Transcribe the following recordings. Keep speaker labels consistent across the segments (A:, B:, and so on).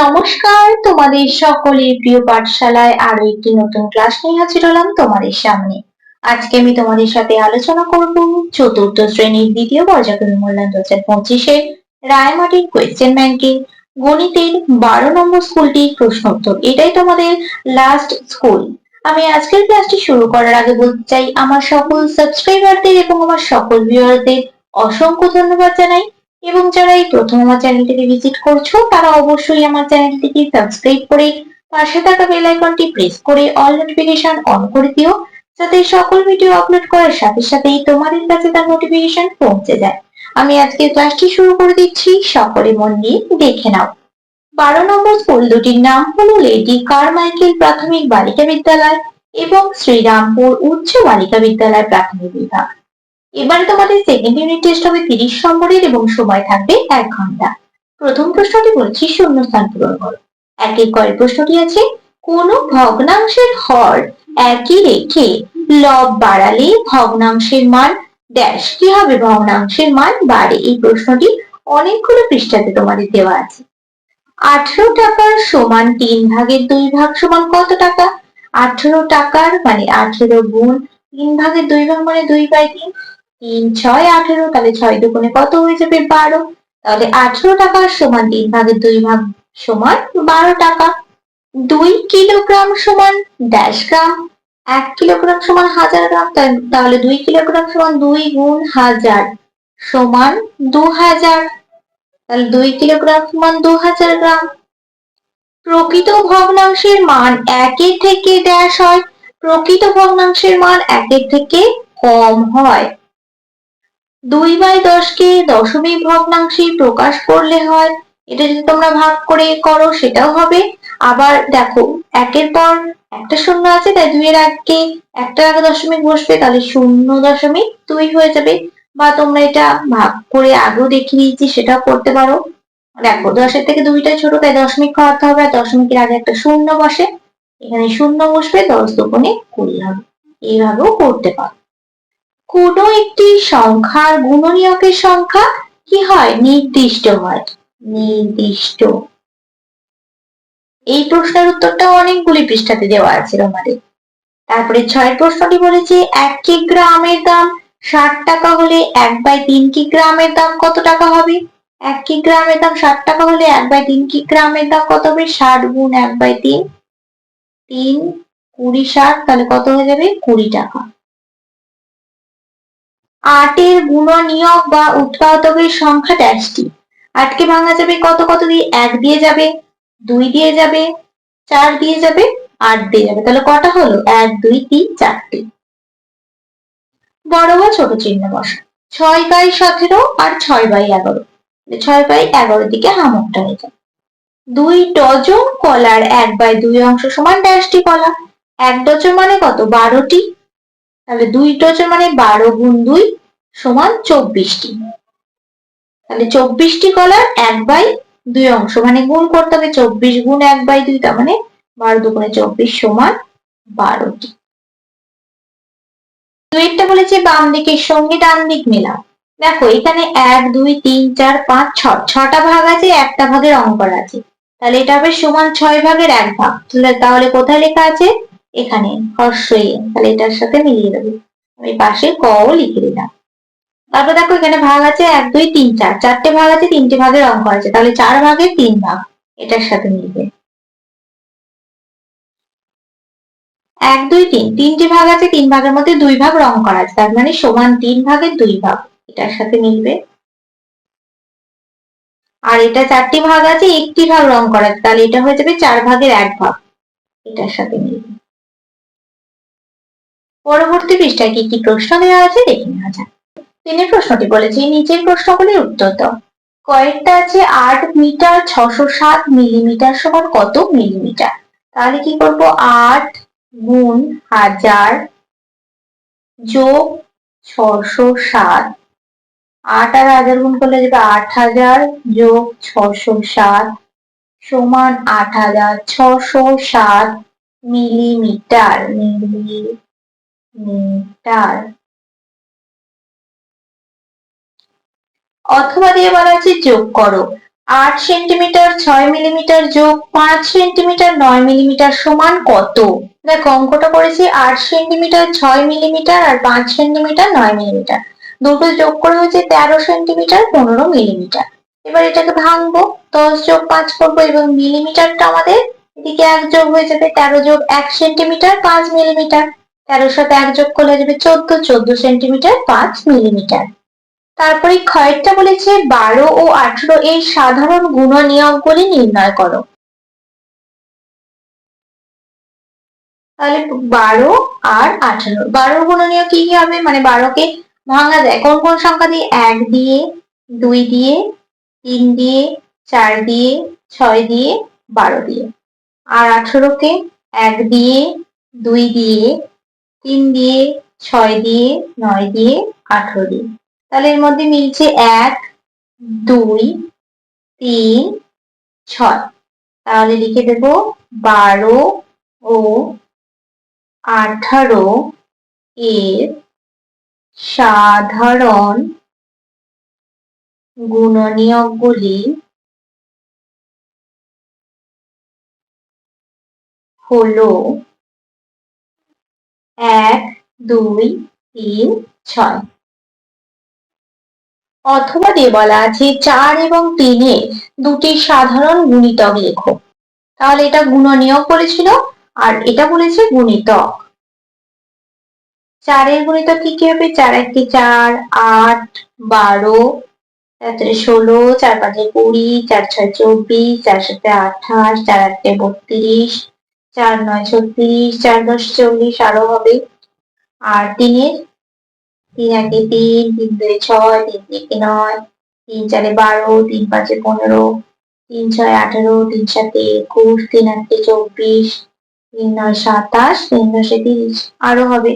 A: নমস্কার, তোমাদের সকলের প্রিয় পাঠশালায় আরো একটি নতুন ক্লাস নিয়ে হাজির হলাম তোমাদের সামনে। আজকে আমি তোমাদের সাথে আলোচনা করব চতুর্থ শ্রেণীর দ্বিতীয় পর্যায়ক্রমিক মূল্যায়ন 2025-এর রায়মার্টিন কোয়েশ্চেন ব্যাংকের গণিতের 12 নম্বর স্কুলটির প্রশ্ন উত্তর। এটাই তোমাদের লাস্ট স্কুল। আমি আজকের ক্লাসটি শুরু করার আগে বলতে চাই, আমার সকল সাবস্ক্রাইবারদের এবং আমার সকল ভিউয়ারদের অসংখ্য ধন্যবাদ জানাই। এবং যারা এই প্রথম আমার চ্যানেলটিকে ভিজিট করছো তারা অবশ্যই আমার চ্যানেলটিকে সাবস্ক্রাইব করে পাশে থাকা বেল আইকনটি প্রেস করে অল নোটিফিকেশন অন করে দিও, যাতে সকল ভিডিও আপলোড করার সাথে সাথেই তোমাদের কাছে তার নোটিফিকেশন পৌঁছে যায়। আমি আজকে ক্লাসটি শুরু করে দিচ্ছি, সকলে মন দিয়ে দেখে নাও। 12 নম্বর স্কুল দুটির নাম হলো লেডি কারমাইকেল প্রাথমিক বালিকা বিদ্যালয় এবং শ্রীরামপুর উচ্চ বালিকা বিদ্যালয় প্রাথমিক বিভাগ। এবারে তোমাদের সেকেন্ড ইউনিট টেস্ট হবে 30 নম্বরের এবং সময় থাকবে 1 ঘন্টা। প্রথম প্রশ্নটি বলছি শূন্যস্থান পূরণ করো। একের কয়ের প্রশ্নটি আছে, কোন ভগ্নাংশের হর একই রেখে লব বাড়ালে ভগ্নাংশের মান ড্যাশ। কি হবে? ভগ্নাংশের মান বাড়ে। এই প্রশ্নটি অনেকগুলো পৃষ্ঠাতে তোমাদের দেওয়া আছে। 18 টাকার সমান 3 ভাগের 2 ভাগ সমান কত টাকা? 18 টাকার মানে 18 গুণ 3 ভাগের 2 ভাগ মানে 2/3। 3 6 18, তাহলে 6 দুগুণে কত হয়ে যাবে? 12। তাহলে 18 টাকার সমান 3 ভাগের 2 ভাগ সমান 12 টাকা। 2 কিলোগ্রাম সমান ড্যাশ গ্রাম। 1 কিলোগ্রাম সমান 1000 গ্রাম। তাহলে 2 কিলোগ্রাম সমান 2 গুণ 1000 সমান 2000। তাহলে 2 কিলোগ্রাম সমান 2000 গ্রাম। প্রকৃত ভগ্নাংশের মান 1-এর থেকে ড্যাশ হয়। প্রকৃত ভগ্নাংশের মান 1-এর থেকে কম হয়। 2/10-কে দশমিক ভগ্নাংশে প্রকাশ করলে হয়। এটা যদি তোমরা ভাগ করে করো সেটাও হবে। আবার দেখো, 1-এর পর একটা শূন্য আছে, তাই 2-এর আগে একটা আগে দশমিক বসবে, তাহলে 0.2 হয়ে যাবে। বা তোমরা এটা ভাগ করে আগেও দেখিয়ে দিয়েছি, সেটাও করতে পারো। দেখো, 10-এর থেকে 2টা ছোট, তাই দশমিক খাওয়াতে হবে, আর দশমিকের আগে একটা শূন্য বসে, এখানে শূন্য বসবে, 10 দুগুণে 20 হবে। এইভাবেও করতে পারো। কোন একটি সংখ্যার গুণনীয়কের সংখ্যা কি হয়? নির্দিষ্ট হয়। নির্দিষ্ট। এই প্রশ্নের উত্তরটা অনেকগুলি পৃষ্ঠাতে দেওয়া আছে তোমাদের। তারপরে 6 প্রশ্নটি বলেছে, 1 কিগ্রামের দাম 60 টাকা হলে 1/3 কিগ্রামের দাম কত টাকা হবে? 1 কিগ্রামের দাম 60 টাকা হলে 1/3 কিগ্রামের দাম কত হবে? 60 গুণ 1/3, 3 20 60, তাহলে কত হয়ে যাবে? 20 টাকা। 8-এর গুণনীয়ক বা উৎপাদকের সংখ্যা ড্যাশটি। 8-কে ভাঙা যাবে কত কত দিয়ে? 1 দিয়ে যাবে, 2 দিয়ে যাবে, 4 দিয়ে যাবে, 8 দিয়ে যাবে। তাহলে কটা হলো? 1 2 3 4টি। বড় বা ছোট চিহ্ন বসা। 6/17 আর 6/11, 6/11 দিকে হামকটা হয়ে যায়। 2 ডজন কলার 1/2 অংশ সমান ড্যাশটি কলা। 1 ডজন মানে কত? 12টি। তাহলে 2 ডজন মানে 12 গুণ 2 সমান 24টি। তাহলে 24টি কলার 1/2 অংশ মানে গুণ করতে হবে, 24 গুণ 1/2, তার মানে 12 দুগুণে 24 সমান 12টি। দুইটা বলেছে বাম দিকের সঙ্গে ডান দিক মেলাও। দেখো, এখানে 1 2 3 4 5 6, 6টা ভাগ আছে, একটা ভাগের অঙ্ক করা আছে, তাহলে এটা হবে সমান 6 ভাগের 1 ভাগ। তাহলে কোথায় লেখা আছে? এখানে হর্ষই। তাহলে এটার সাথে মিলিয়ে দেবো। আমি পাশে ক ও লিখে দিলাম। তারপর দেখো, এখানে ভাগ আছে 1 2 3 4, 4টে ভাগ আছে, 3টে ভাগের অঙ্ক আছে, তাহলে 4 ভাগের 3 ভাগ, এটার সাথে মিলবে। 1 2 3, 3টে ভাগ আছে, 3 ভাগের মধ্যে 2 ভাগ রং করা আছে, তার মানে সমান 3 ভাগের 2 ভাগ, এটার সাথে মিলবে। আর এটা 4টি ভাগ আছে, 1টি ভাগ রং করা আছে, তাহলে এটা হয়ে যাবে 4 ভাগের 1 ভাগ, এটার সাথে মিলবে। পরবর্তী পৃষ্ঠায় কি কি প্রশ্ন দেওয়া আছে দেখে নেওয়া যাক। 3 প্রশ্নটি বলেছে, নিচের প্রশ্নগুলির উত্তর দাও। কয়েকটা আছে 8 মিটার 607 মিলিমিটার সমান কত মিলিমিটার? তাহলে কি করব? 8 গুণ 1000 যোগ 607, 8 আর 1000 গুণ করলে যাবে 8000 যোগ 607 সমান 8607 মিলিমিটার। মিলিমিটার। অথবা দিয়ে বলা আছে যোগ করো 8 সেন্টিমিটার 6 মিলিমিটার যোগ 5 সেন্টিমিটার 9 মিলিমিটার সমান কত? দেখো অঙ্কটা করেছি 8 সেন্টিমিটার 6 মিলিমিটার আর 5 সেন্টিমিটার 9 মিলিমিটার, দুটো যোগ করে হয়েছে 13 সেন্টিমিটার 15 মিলিমিটার। এবার এটাকে ভাঙবো, 10 যোগ 5 করবো এবং মিলিমিটারটা আমাদের এদিকে 1 যোগ হয়ে যাবে, 13 যোগ 1 সেন্টিমিটার 5 মিলিমিটার, 13 সাথে 1 যোগ করলে যাবে 14, 14 সেন্টিমিটার 5 মিলিমিটার। তারপরে ক্ষয়েরটা বলেছে 12 ও 18 এর সাধারণ গুণনীয়কগুলি নির্ণয় করো। তাহলে 12 আর 18, 12 গুণনীয়ক কি কি হবে, মানে 12কে ভাঙা যায় কোন কোন সংখ্যা দিয়ে? 1 দিয়ে, 2 দিয়ে, 3 দিয়ে, 4 দিয়ে, 6 দিয়ে, 12 দিয়ে। আর 18কে 1 দিয়ে, 2 দিয়ে, 3 দিয়ে, 6 দিয়ে, 9 দিয়ে, 18 দিয়ে। তাহলে এর মধ্যে মিলছে 1, 2, 3, 6। তাহলে লিখে দেব 12 ও 18 এর সাধারণ গুণনীয়কগুলি হলো 1, 2, 3, 6। অথবা দিয়ে বলা আছে 4 এবং 3 এর দুটি সাধারণ গুণিতক লেখো। তাহলে এটা গুণনীয়ক বলেছিল আর এটা বলেছে গুণিতক। 4 এর গুণিতক কি কি হবে? 4 1 4, 8, 12, 16, 4 5 20, 4 6 24, 4 7 28, 4 8 32, 4 9 36, 4 10 40 আরো হবে। আর 3 এর 3 1 3, 3 2 6, 3 3 9, 3 4 12, 3 5 15, 3 6 18, 3 7 21, 3 8 24, 3 9 27, 3 10 30 আরো হবে।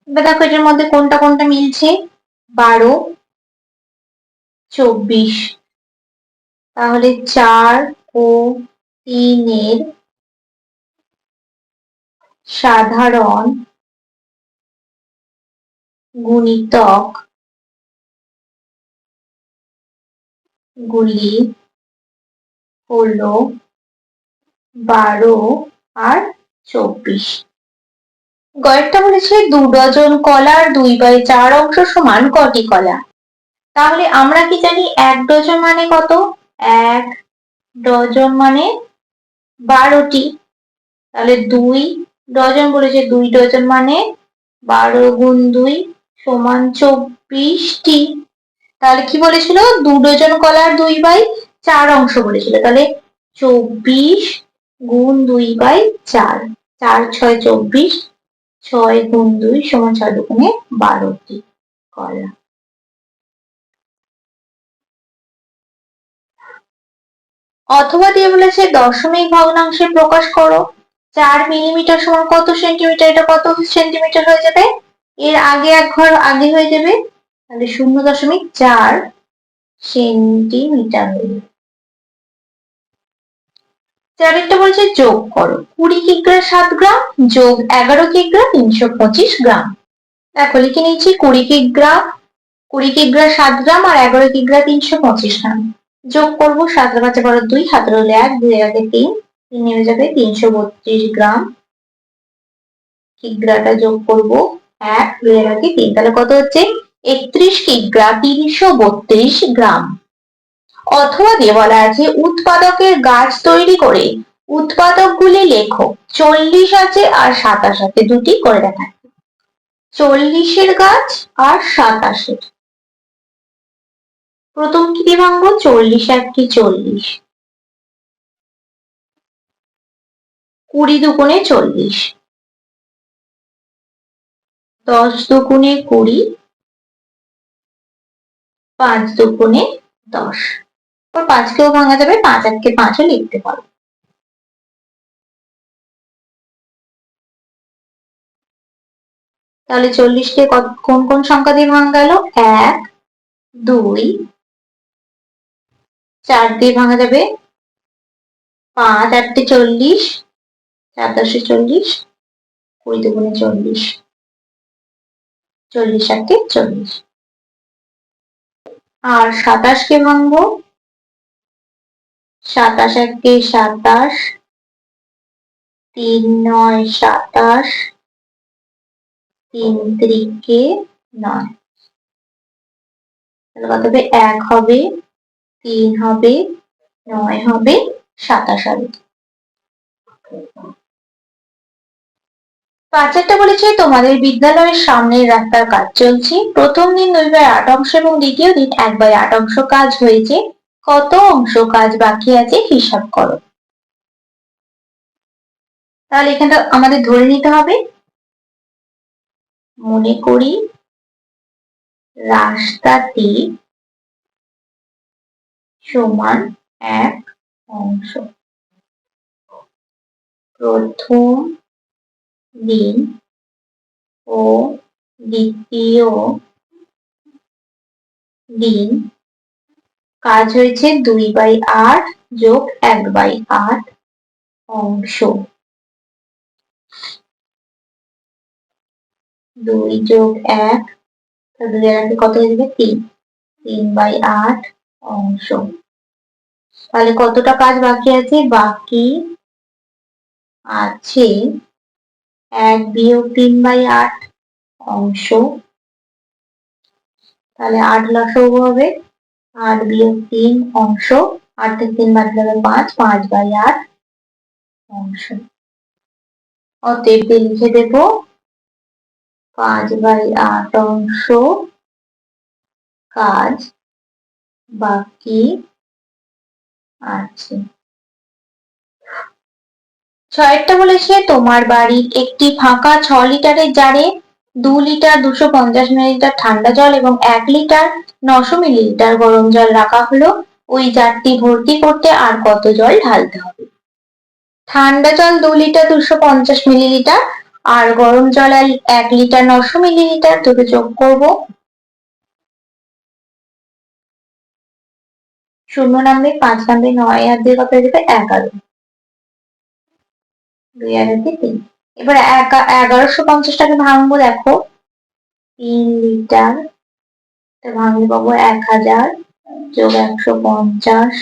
A: এবার দেখো এটার মধ্যে কোনটা কোনটা মিলছে? 12, 24। তাহলে 4 ও 3 এর সাধারণ গুণিতক গুলি হলো 12 আর 24। গয়েরটা বলেছে 2 ডজন কলার 2/4 অংশ সমান কটি কলা? তাহলে আমরা কি জানি 1 ডজন মানে কত? 1 ডজন মানে 12টি। তাহলে 2 ডজন বলেছে, 2 ডজন মানে 12 গুণ 2 সমান 24টি। তাহলে কি বলেছিল? 2 ডজন কলার 2/4 অংশ বলেছিল। তাহলে 24 গুণ 2/4, 4 6 24, 6 গুণ 2 সমান 6 দুগুণে 12টি কলা। অথবা দিয়ে বলেছে দশমিক ভগ্নাংশে প্রকাশ করো। 4 মিলিমিটার সমান কত সেন্টিমিটার? এটা কত সেন্টিমিটার হয়ে যাবে? এর আগে এক ঘর আগে হয়ে যাবে, তাহলে 0.4 সেন্টিমিটার হয়ে যাবে। চারেরটা বলছে যোগ করো 20 কিগ্রা 7 গ্রাম যোগ 11 কিগ্রা 325 গ্রাম। দেখো লিখে নিচ্ছি 20 কিগ্রা 7 গ্রাম আর 11 কিগ্রা 325 গ্রাম। যোগ করবো 7 এর 5 12 2, হাতের হলে 1, 2 এর আগে 3, 3 নেমে যাবে 332 গ্রাম। কিগ্রাটা যোগ করবো 1, 2 এর আগে 3, তাহলে কত হচ্ছে? 31 কিগ্রা 332 গ্রাম। অথবা দিয়ে বলা আছে উৎপাদকের গাছ তৈরি করে উৎপাদকগুলি লেখো। 40 আছে আর 27 আছে, দুটি করে দেখায়। 40 গাছ আর 27। প্রথম কি দিয়ে ভাঙবো? 40 1 40, 20 দুগুণে 40, 10 দুগুণে 20, 5 দুগুণে 10। 5 কেও ভাঙা যাবে, 5 1 5 ও লিখতে পারো। তাহলে 40 কে কোন কোন সংখ্যা দিয়ে ভাঙা গেল? 1, 2, 4 দিয়ে ভাঙা যাবে, 5 8 40, 4 10 40, 20 দুগুণে 40, 40 1 40। আর 27 কে ভাঙবো 27 একে 27, 3 9 27, 3 3 9, তাহলে কত হবে? 1 হবে, 3 হবে, 9 হবে, 27 হবে। 5 বলেছে তোমাদের বিদ্যালয়ের সামনের রাস্তার কাজ চলছে। প্রথম দিন 2/8 অংশ এবং দ্বিতীয় দিন 1/8 অংশ কাজ হয়েছে। কত অংশ কাজ বাকি আছে হিসাব করো। তাহলে এখানটা আমাদের ধরে নিতে হবে, মনে করি রাস্তাটি সমান 1 অংশ। প্রথম দিন ও দ্বিতীয় দিন কাজ হয়েছে 2/8 যোগ 1/8 অংশ। 2 যোগ 1, 2 এর আগে কত হয়ে যাবে? 3, 3/8 অংশ। তাহলে কতটা কাজ বাকি আছে? বাকি আছে 1 বিয়োগ 3/8 অংশ। তাহলে 8 লসাগু হবে, 8 বিয়োগ 3 অংশ, 8 থেকে 3 বাদ দিলে 5, 5/8 অংশ। অতএব লিখে দেব 5/8 অংশ কাজ বাকি আছে। 6 বলেছে তোমার বাড়ির একটি ফাঁকা 6 লিটারের জারে 2 লিটার 250 মিলিলিটার ঠান্ডা জল এবং 1 লিটার 900 মিলিলিটার গরম জল রাখা হলো। ওই জারটি ভর্তি করতে আর কত জল ঢালতে হবে? ঠান্ডা জল 2 লিটার 250 মিলিলিটার আর গরম জল 1 লিটার 900 মিলিলিটার, দুটো যোগ করব। 0 নামবে, 5 নামবে, 9 আর 2 কত হয়ে যাবে? 11, 2 আর 3। এবার 1150টাকে ভাঙবো, দেখো 3 লিটার ভাঙলে পাবো 1000 যোগ 150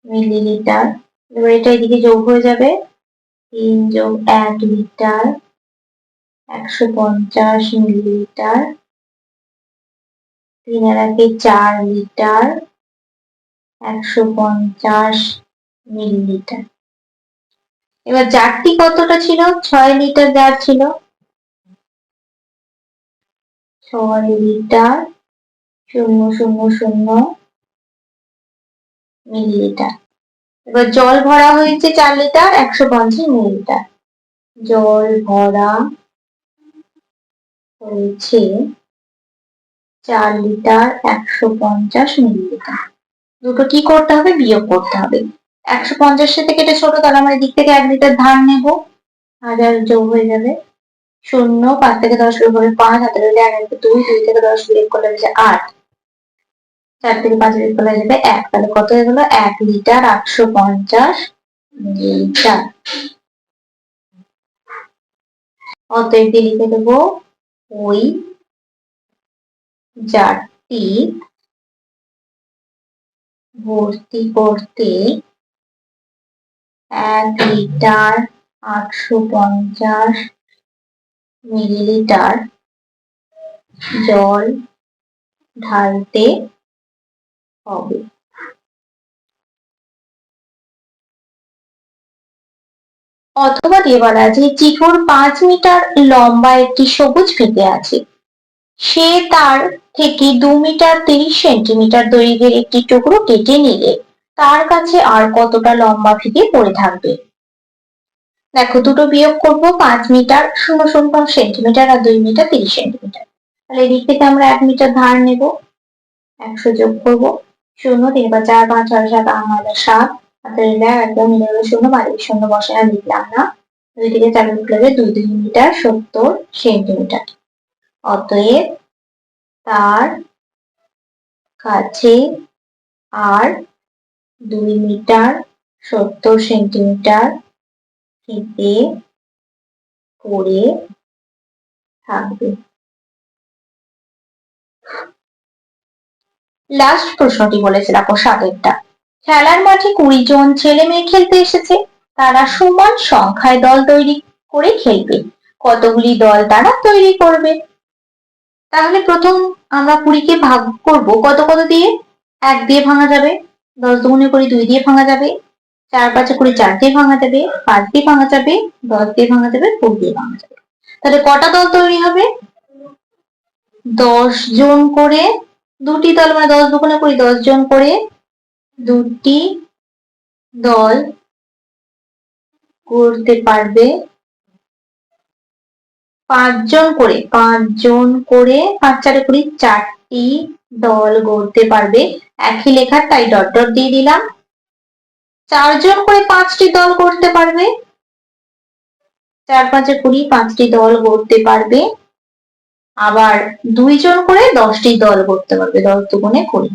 A: মিলিলিটার। এবার এটা এদিকে যোগ হয়ে যাবে, 3 যোগ 1 লিটার 150 মিলিলিটার, 3 এর আগে 4 লিটার 150 মিলিলিটার। এবার জারটি কতটা ছিল? 6 লিটার জার ছিল, 6 লিটার 000 মিলিলিটার। এবার জল ভরা হয়েছে 4 লিটার 150 মিলিলিটার। জল ভরা হয়েছে 4 লিটার 150 মিলিলিটার। দুটো কি করতে হবে? বিয়োগ করতে হবে। 150 থেকে কেটে ছোট, তাহলে আমরা এদিক থেকে 1 লিটার ধার নেব, 1000 যোগ হয়ে যাবে 0, 5 থেকে 10 বিয়োগ করলে 5, হাতে রইলে 1 2, 2 থেকে 10 বিয়োগ করলে হচ্ছে 8, 4 থেকে 5 বিয়োগ করলে যাবে 1, তাহলে কত হয়ে গেল? 1 লিটার 850 মিলিলিটার। অতএব লিখে দেব ওই জারটি ভর্তি করতে 1 লিটার 850 মিলিলিটার জল ঢালতে হবে। অথবা দিয়ে বলা আছে চিঠুর 5 মিটার লম্বা একটি সবুজ ফিতে আছে, সে তার থেকে 2 মিটার 30 সেন্টিমিটার দৈর্ঘ্যের একটি টুকরো কেটে নিলে তার কাছে আর কতটা লম্বা ফিতে পড়ে থাকবে? দেখো দুটো বিয়োগ করব, 5 মিটার 0.0 সেন্টিমিটার আর 2 মিটার 30 সেন্টিমিটার। তাহলে এদিক থেকে আমরা 1 মিটার ধার নেব, 100 যোগ করব, 0 3 5 4 5 6 7 8 9 10 7, হাতে রইল একদম মিলে গেল 0, বাড়ি 0 বসে আর লিখলাম না। 2 থেকে 4 বিয়োগ করলে 2 মিটার 70 সেন্টিমিটার। অতএব তার কাছে আর 2 মিটার 70 সেন্টিমিটার ফিতে পড়ে থাকবে। লাস্ট প্রশ্নটি বলেছে, দেখো 7 এরটা। খেলার মাঠে 20 জন ছেলে মেয়ে খেলতে এসেছে। তারা সমান সংখ্যায় দল তৈরি করে খেলবে। কতগুলি দল তারা তৈরি করবে? তাহলে প্রথম আমরা 20 কে ভাগ করব কত কত দিয়ে? 1 দিয়ে ভাঙা যাবে, 10 দুগুণে 20 2 দিয়ে ভাঙা যাবে, 4 5 20 4 দিয়ে ভাঙা যাবে, 5 দিয়ে ভাঙা যাবে, 10 দিয়ে ভাঙা যাবে, 4 দিয়ে ভাঙা যাবে। তাহলে কটা দল তৈরি হবে? 10 জন করে, দুটি দল মানে 10 দুগুণে 20 10 জন করে দুটি দল করতে পারবে। 5 জন করে 5 4 20 4টি দল গড়তে পারবে। একই লেখা তাই ডট ডট দিয়ে দিলাম। 4 জন করে 5টি দল করতে পারবে। 4 5 20 5টি দল গড়তে পারবে। আবার 2 জন করে 10টি দল করতে পারবে। 10 দুগুণে 20।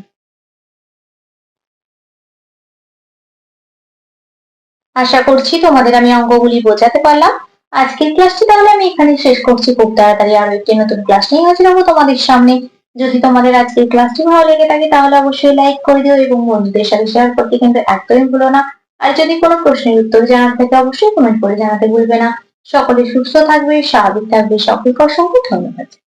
A: আশা করছি তোমাদের আমি অঙ্কগুলি বোঝাতে পারলাম। আজকের ক্লাসটি তাহলে আমি এখানে শেষ করছি। খুব তাড়াতাড়ি আরো একটি নতুন ক্লাস নিয়ে হাজির হবো তোমাদের সামনে। যদি তোমাদের আজকের ক্লাসটি ভালো লেগে থাকে তাহলে অবশ্যই লাইক করে দিও এবং বন্ধুদের সাথে শেয়ার করতে কিন্তু একদমই ভুলো না। আর যদি কোনো প্রশ্নের উত্তর জানার থাকে অবশ্যই কমেন্ট করে জানাতে ভুলবে না। সকলে সুস্থ থাকবে, স্বাভাবিক থাকবে। সকলকে অসংখ্য ধন্যবাদ।